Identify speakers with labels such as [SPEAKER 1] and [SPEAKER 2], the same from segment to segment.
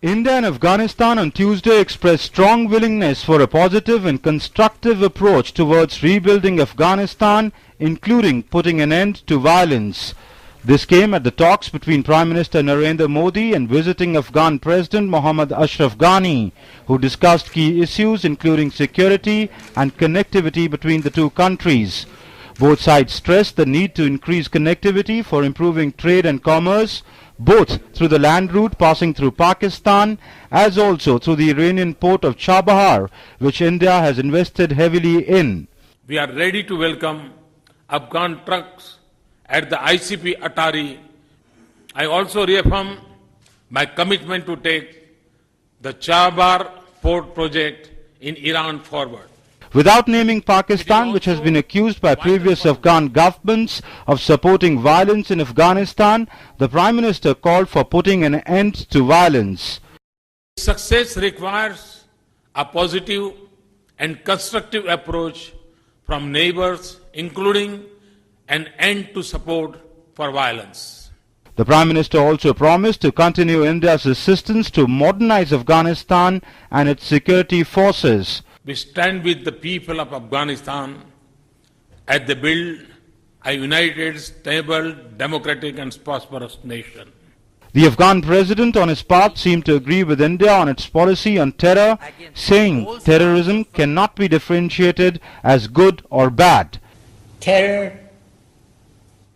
[SPEAKER 1] India and Afghanistan on Tuesday expressed strong willingness for a positive and constructive approach towards rebuilding Afghanistan, including putting an end to violence. This came at the talks between Prime Minister Narendra Modi and visiting Afghan President Mohammad Ashraf Ghani, who discussed key issues including security and connectivity between the two countries. Both sides stressed the need to increase connectivity for improving trade and commerce, both through the land route passing through Pakistan as also through the Iranian port of Chabahar, which India has invested heavily in.
[SPEAKER 2] We are ready to welcome Afghan trucks at the ICP Atari. I also reaffirm my commitment to take the Chabahar port project in Iran forward.
[SPEAKER 1] Without naming Pakistan, which has been accused by previous Afghan governments of supporting violence in Afghanistan, the Prime Minister called for putting an end to violence.
[SPEAKER 2] Success requires a positive and constructive approach from neighbors, including an end to support for violence.
[SPEAKER 1] The Prime Minister also promised to continue India's assistance to modernize Afghanistan and its security forces.
[SPEAKER 2] We stand with the people of Afghanistan as they build a united, stable, democratic and prosperous nation.
[SPEAKER 1] The Afghan president on his part seemed to agree with India on its policy on terror, saying terrorism cannot be differentiated as good or bad.
[SPEAKER 3] Terror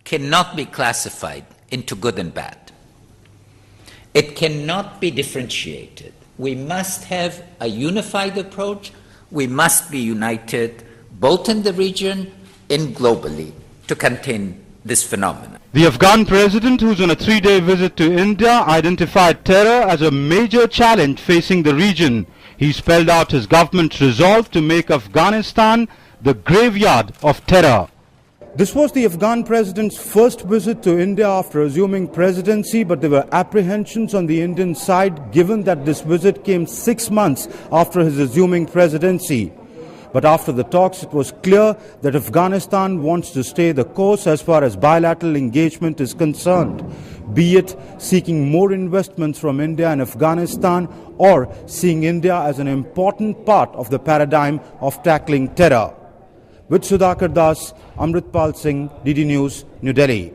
[SPEAKER 3] cannot be classified into good and bad. It cannot be differentiated. We must have a unified approach. We must be united both in the region and globally to contain this phenomenon.
[SPEAKER 1] The Afghan president, who's on a 3-day visit to India, identified terror as a major challenge facing the region. He spelled out his government's resolve to make Afghanistan the graveyard of terror. This was the Afghan president's first visit to India after assuming presidency, but there were apprehensions on the Indian side given that this visit came 6 months after his assuming presidency. But after the talks, it was clear that Afghanistan wants to stay the course as far as bilateral engagement is concerned, be it seeking more investments from India and Afghanistan or seeing India as an important part of the paradigm of tackling terror. With Sudhakar Das, Amritpal Singh, DD News, New Delhi.